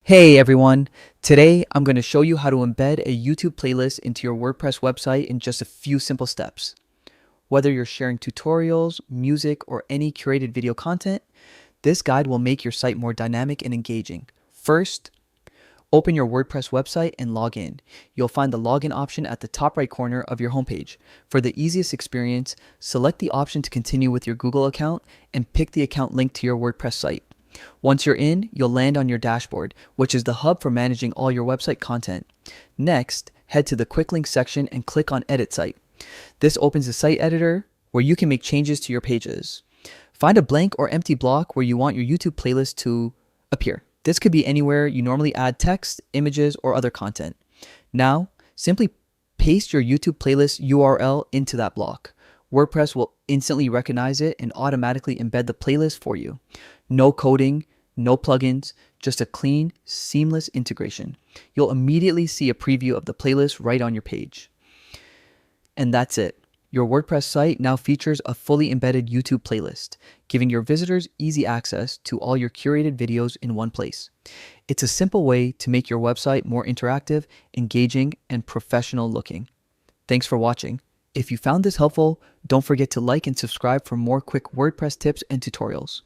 Hey everyone! Today I'm going to show you how to embed a YouTube playlist into your WordPress website in just a few simple steps. Whether you're sharing tutorials, music, or any curated video content, this guide will make your site more dynamic and engaging. First, open your WordPress website and log in. You'll find the login option at the top right corner of your homepage. For the easiest experience, select the option to continue with your Google account and pick the account linked to your WordPress site. Once you're in, you'll land on your dashboard, which is the hub for managing all your website content. Next, head to the quick links section and click on Edit Site. This opens the site editor where you can make changes to your pages. Find a blank or empty block where you want your YouTube playlist to appear. This could be anywhere you normally add text, images, or other content. Now, simply paste your YouTube playlist URL into that block. WordPress will instantly recognize it and automatically embed the playlist for you. No coding, no plugins, just a clean, seamless integration. You'll immediately see a preview of the playlist right on your page. And that's it. Your WordPress site now features a fully embedded YouTube playlist, giving your visitors easy access to all your curated videos in one place. It's a simple way to make your website more interactive, engaging, and professional looking. Thanks for watching. If you found this helpful, don't forget to like and subscribe for more quick WordPress tips and tutorials.